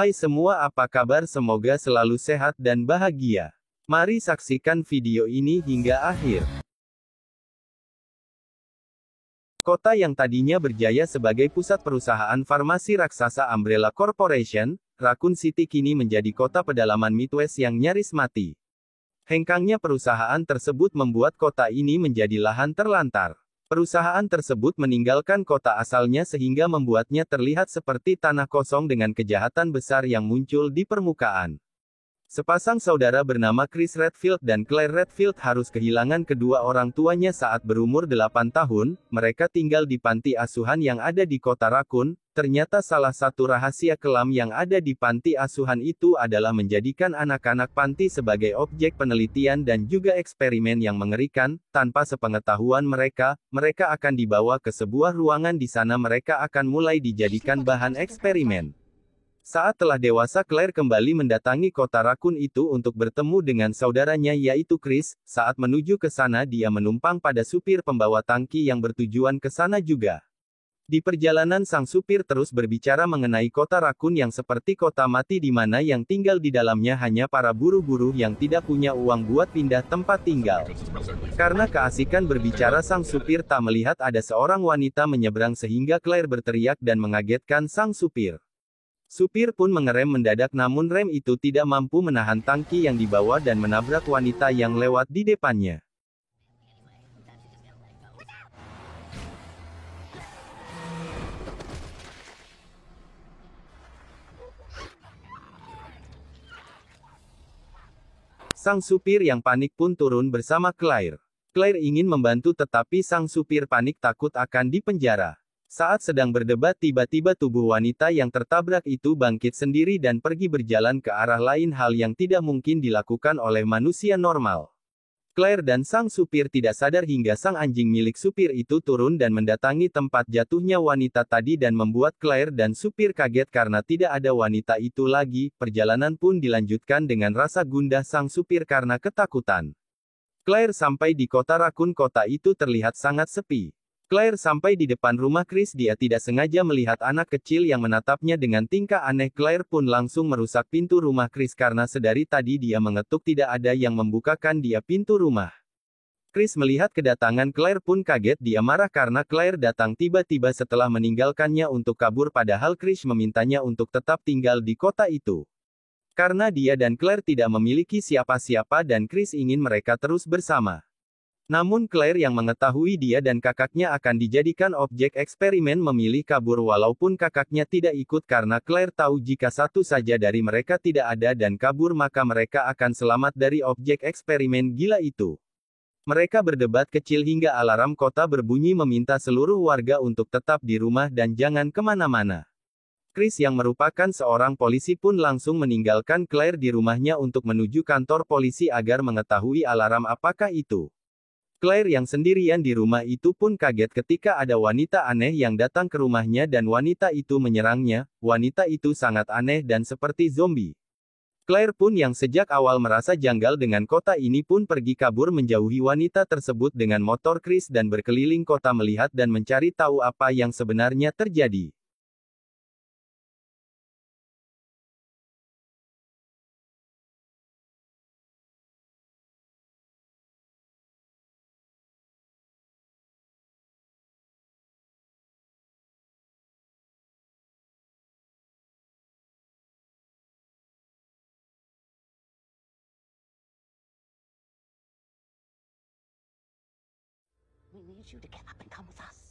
Hai semua, apa kabar? Semoga selalu sehat dan bahagia. Mari saksikan video ini hingga akhir. Kota yang tadinya berjaya sebagai pusat perusahaan farmasi raksasa Umbrella Corporation, Raccoon City kini menjadi kota pedalaman Midwest yang nyaris mati. Hengkangnya perusahaan tersebut membuat kota ini menjadi lahan terlantar. Perusahaan tersebut meninggalkan kota asalnya sehingga membuatnya terlihat seperti tanah kosong dengan kejahatan besar yang muncul di permukaan. Sepasang saudara bernama Chris Redfield dan Claire Redfield harus kehilangan kedua orang tuanya saat berumur 8 tahun. Mereka tinggal di panti asuhan yang ada di kota Raccoon. Ternyata salah satu rahasia kelam yang ada di panti asuhan itu adalah menjadikan anak-anak panti sebagai objek penelitian dan juga eksperimen yang mengerikan. Tanpa sepengetahuan mereka, mereka akan dibawa ke sebuah ruangan di sana mereka akan mulai dijadikan bahan eksperimen. Saat telah dewasa, Claire kembali mendatangi kota Raccoon itu untuk bertemu dengan saudaranya yaitu Chris. Saat menuju ke sana dia menumpang pada supir pembawa tangki yang bertujuan ke sana juga. Di perjalanan sang supir terus berbicara mengenai kota Raccoon yang seperti kota mati di mana yang tinggal di dalamnya hanya para buruh-buruh yang tidak punya uang buat pindah tempat tinggal. Karena keasikan berbicara sang supir tak melihat ada seorang wanita menyeberang sehingga Claire berteriak dan mengagetkan sang supir. Supir pun mengerem mendadak namun rem itu tidak mampu menahan tangki yang dibawa dan menabrak wanita yang lewat di depannya. Sang supir yang panik pun turun bersama Claire. Claire ingin membantu tetapi sang supir panik takut akan dipenjara. Saat sedang berdebat tiba-tiba tubuh wanita yang tertabrak itu bangkit sendiri dan pergi berjalan ke arah lain, hal yang tidak mungkin dilakukan oleh manusia normal. Claire dan sang supir tidak sadar hingga sang anjing milik supir itu turun dan mendatangi tempat jatuhnya wanita tadi dan membuat Claire dan supir kaget karena tidak ada wanita itu lagi. Perjalanan pun dilanjutkan dengan rasa gundah sang supir karena ketakutan. Claire sampai di kota Raccoon, kota itu terlihat sangat sepi. Claire sampai di depan rumah Chris, dia tidak sengaja melihat anak kecil yang menatapnya dengan tingkah aneh. Claire pun langsung merusak pintu rumah Chris karena sedari tadi dia mengetuk tidak ada yang membukakan dia pintu rumah. Chris melihat kedatangan Claire pun kaget, dia marah karena Claire datang tiba-tiba setelah meninggalkannya untuk kabur padahal Chris memintanya untuk tetap tinggal di kota itu. Karena dia dan Claire tidak memiliki siapa-siapa dan Chris ingin mereka terus bersama. Namun Claire yang mengetahui dia dan kakaknya akan dijadikan objek eksperimen memilih kabur walaupun kakaknya tidak ikut karena Claire tahu jika satu saja dari mereka tidak ada dan kabur maka mereka akan selamat dari objek eksperimen gila itu. Mereka berdebat kecil hingga alarm kota berbunyi meminta seluruh warga untuk tetap di rumah dan jangan kemana-mana. Chris yang merupakan seorang polisi pun langsung meninggalkan Claire di rumahnya untuk menuju kantor polisi agar mengetahui alarm apakah itu. Claire yang sendirian di rumah itu pun kaget ketika ada wanita aneh yang datang ke rumahnya dan wanita itu menyerangnya. Wanita itu sangat aneh dan seperti zombie. Claire pun yang sejak awal merasa janggal dengan kota ini pun pergi kabur menjauhi wanita tersebut dengan motor Chris dan berkeliling kota melihat dan mencari tahu apa yang sebenarnya terjadi. We need you to get up and come with us.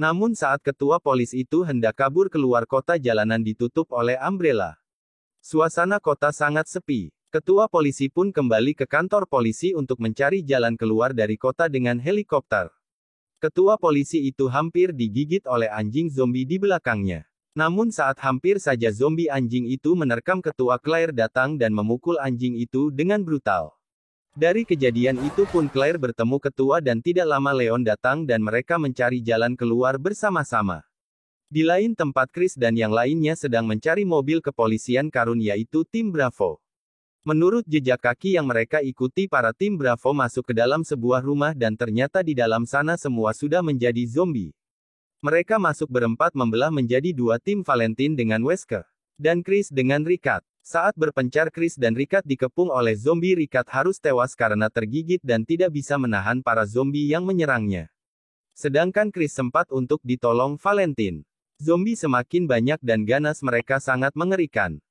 Namun saat ketua polis itu hendak kabur keluar kota, jalanan ditutup oleh Umbrella. Suasana kota sangat sepi. Ketua polisi pun kembali ke kantor polisi untuk mencari jalan keluar dari kota dengan helikopter. Ketua polisi itu hampir digigit oleh anjing zombie di belakangnya. Namun saat hampir saja zombie anjing itu menerkam ketua, Claire datang dan memukul anjing itu dengan brutal. Dari kejadian itu pun Claire bertemu ketua dan tidak lama Leon datang dan mereka mencari jalan keluar bersama-sama. Di lain tempat Chris dan yang lainnya sedang mencari mobil kepolisian Karun, yaitu tim Bravo. Menurut jejak kaki yang mereka ikuti, para tim Bravo masuk ke dalam sebuah rumah dan ternyata di dalam sana semua sudah menjadi zombie. Mereka masuk berempat membelah menjadi dua tim, Valentine dengan Wesker, dan Chris dengan Ricard. Saat berpencar, Chris dan Ricard dikepung oleh zombie. Ricard harus tewas karena tergigit dan tidak bisa menahan para zombie yang menyerangnya. Sedangkan Chris sempat untuk ditolong Valentine. Zombie semakin banyak dan ganas mereka sangat mengerikan.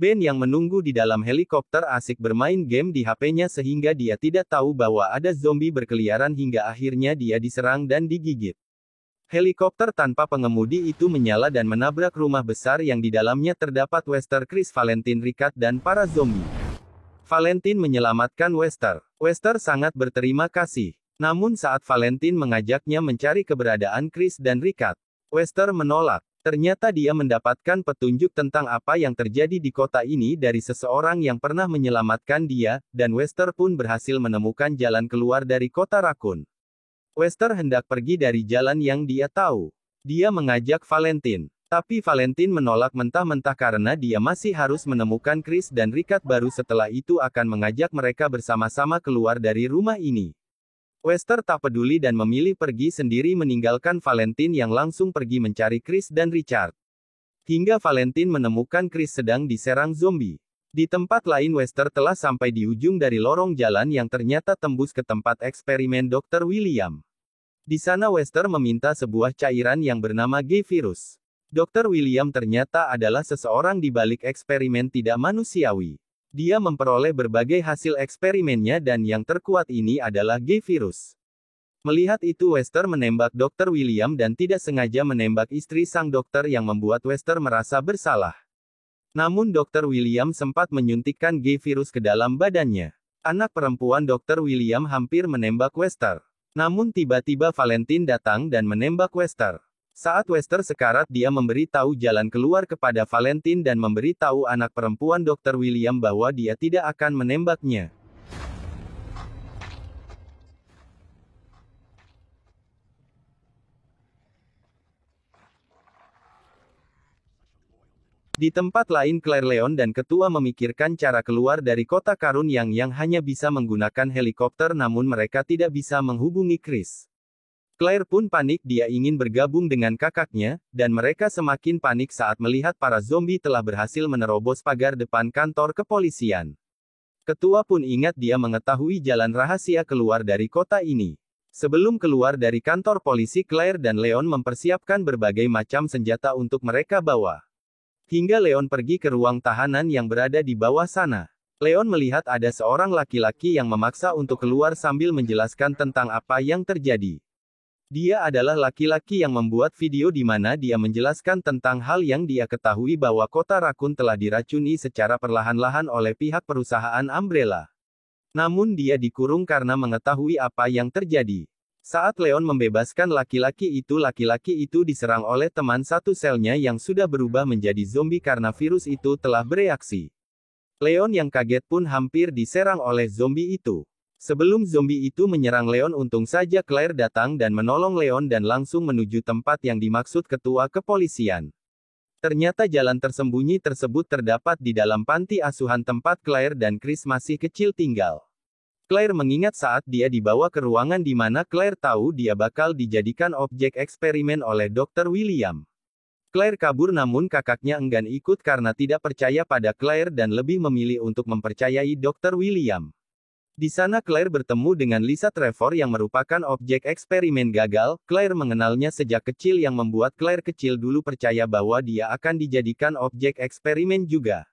Ben yang menunggu di dalam helikopter asik bermain game di HP-nya sehingga dia tidak tahu bahwa ada zombie berkeliaran hingga akhirnya dia diserang dan digigit. Helikopter tanpa pengemudi itu menyala dan menabrak rumah besar yang di dalamnya terdapat Wester, Chris, Valentine, Ricard, dan para zombie. Valentine menyelamatkan Wester. Wester sangat berterima kasih. Namun saat Valentine mengajaknya mencari keberadaan Chris dan Ricard, Wester menolak. Ternyata dia mendapatkan petunjuk tentang apa yang terjadi di kota ini dari seseorang yang pernah menyelamatkan dia, dan Wester pun berhasil menemukan jalan keluar dari kota Rakun. Wester hendak pergi dari jalan yang dia tahu. Dia mengajak Valentine. Tapi Valentine menolak mentah-mentah karena dia masih harus menemukan Chris dan Ricard, baru setelah itu akan mengajak mereka bersama-sama keluar dari rumah ini. Wester tak peduli dan memilih pergi sendiri meninggalkan Valentine yang langsung pergi mencari Chris dan Richard. Hingga Valentine menemukan Chris sedang diserang zombie. Di tempat lain Wester telah sampai di ujung dari lorong jalan yang ternyata tembus ke tempat eksperimen Dr. William. Di sana Wester meminta sebuah cairan yang bernama G-Virus. Dr. William ternyata adalah seseorang di balik eksperimen tidak manusiawi. Dia memperoleh berbagai hasil eksperimennya dan yang terkuat ini adalah G-Virus. Melihat itu Wester menembak Dr. William dan tidak sengaja menembak istri sang dokter yang membuat Wester merasa bersalah. Namun Dr. William sempat menyuntikkan G-Virus ke dalam badannya. Anak perempuan Dr. William hampir menembak Wester. Namun tiba-tiba Valentine datang dan menembak Wester. Saat Wester sekarat, dia memberi tahu jalan keluar kepada Valentine dan memberi tahu anak perempuan Dr. William bahwa dia tidak akan menembaknya. Di tempat lain Claire, Leon dan ketua memikirkan cara keluar dari kota Karun yang hanya bisa menggunakan helikopter, namun mereka tidak bisa menghubungi Chris. Claire pun panik, dia ingin bergabung dengan kakaknya, dan mereka semakin panik saat melihat para zombie telah berhasil menerobos pagar depan kantor kepolisian. Ketua pun ingat dia mengetahui jalan rahasia keluar dari kota ini. Sebelum keluar dari kantor polisi, Claire dan Leon mempersiapkan berbagai macam senjata untuk mereka bawa. Hingga Leon pergi ke ruang tahanan yang berada di bawah sana. Leon melihat ada seorang laki-laki yang memaksa untuk keluar sambil menjelaskan tentang apa yang terjadi. Dia adalah laki-laki yang membuat video di mana dia menjelaskan tentang hal yang dia ketahui bahwa kota Rakun telah diracuni secara perlahan-lahan oleh pihak perusahaan Umbrella. Namun dia dikurung karena mengetahui apa yang terjadi. Saat Leon membebaskan laki-laki itu diserang oleh teman satu selnya yang sudah berubah menjadi zombie karena virus itu telah bereaksi. Leon yang kaget pun hampir diserang oleh zombie itu. Sebelum zombie itu menyerang Leon, untung saja Claire datang dan menolong Leon dan langsung menuju tempat yang dimaksud ketua kepolisian. Ternyata jalan tersembunyi tersebut terdapat di dalam panti asuhan tempat Claire dan Chris masih kecil tinggal. Claire mengingat saat dia dibawa ke ruangan di mana Claire tahu dia bakal dijadikan objek eksperimen oleh Dr. William. Claire kabur namun kakaknya enggan ikut karena tidak percaya pada Claire dan lebih memilih untuk mempercayai Dr. William. Di sana Claire bertemu dengan Lisa Trevor yang merupakan objek eksperimen gagal. Claire mengenalnya sejak kecil yang membuat Claire kecil dulu percaya bahwa dia akan dijadikan objek eksperimen juga.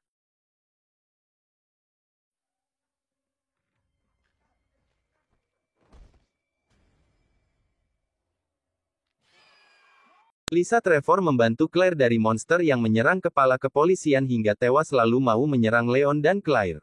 Lisa Trevor membantu Claire dari monster yang menyerang kepala kepolisian hingga tewas lalu mau menyerang Leon dan Claire.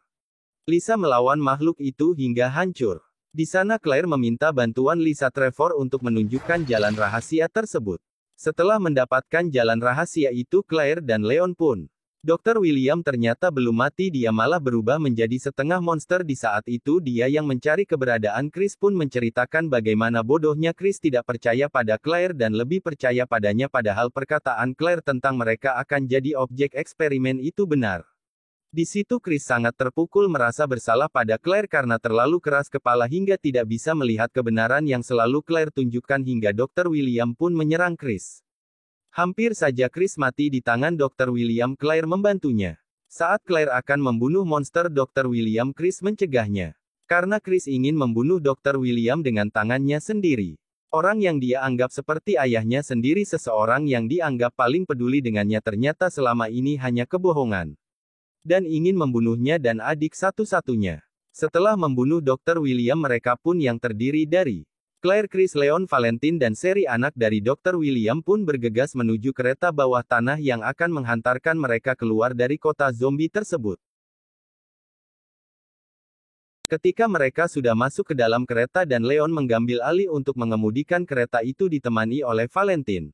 Lisa melawan makhluk itu hingga hancur. Di sana Claire meminta bantuan Lisa Trevor untuk menunjukkan jalan rahasia tersebut. Setelah mendapatkan jalan rahasia itu Claire dan Leon pun. Dr. William ternyata belum mati, dia malah berubah menjadi setengah monster. Di saat itu dia yang mencari keberadaan Chris pun menceritakan bagaimana bodohnya Chris tidak percaya pada Claire dan lebih percaya padanya padahal perkataan Claire tentang mereka akan jadi objek eksperimen itu benar. Di situ Chris sangat terpukul merasa bersalah pada Claire karena terlalu keras kepala hingga tidak bisa melihat kebenaran yang selalu Claire tunjukkan hingga Dr. William pun menyerang Chris. Hampir saja Chris mati di tangan Dr. William. Claire membantunya. Saat Claire akan membunuh monster Dr. William, Chris mencegahnya. Karena Chris ingin membunuh Dr. William dengan tangannya sendiri. Orang yang dia anggap seperti ayahnya sendiri, seseorang yang dianggap paling peduli dengannya, ternyata selama ini hanya kebohongan. Dan ingin membunuhnya dan adik satu-satunya. Setelah membunuh Dr. William, mereka pun yang terdiri dari Claire, Chris, Leon, Valentine dan seri anak dari Dr. William pun bergegas menuju kereta bawah tanah yang akan menghantarkan mereka keluar dari kota zombie tersebut. Ketika mereka sudah masuk ke dalam kereta dan Leon mengambil alih untuk mengemudikan kereta itu ditemani oleh Valentine.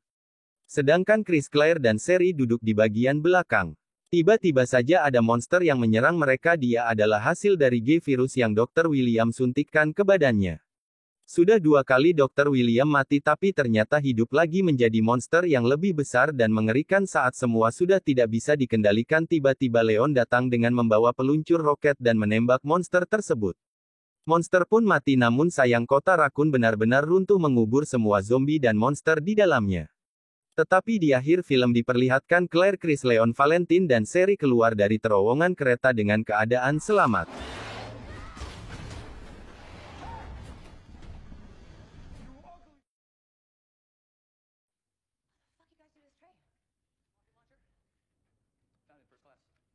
Sedangkan Chris, Claire dan seri duduk di bagian belakang. Tiba-tiba saja ada monster yang menyerang mereka. Dia adalah hasil dari G-virus yang Dr. William suntikkan ke badannya. Sudah 2 kali Dr. William mati tapi ternyata hidup lagi menjadi monster yang lebih besar dan mengerikan. Saat semua sudah tidak bisa dikendalikan, tiba-tiba Leon datang dengan membawa peluncur roket dan menembak monster tersebut. Monster pun mati, namun sayang kota Rakun benar-benar runtuh mengubur semua zombie dan monster di dalamnya. Tetapi di akhir film diperlihatkan Claire, Chris, Leon, Valentine dan seri keluar dari terowongan kereta dengan keadaan selamat. Fuck you guys do this train? Rocket launcher? Found it in first class.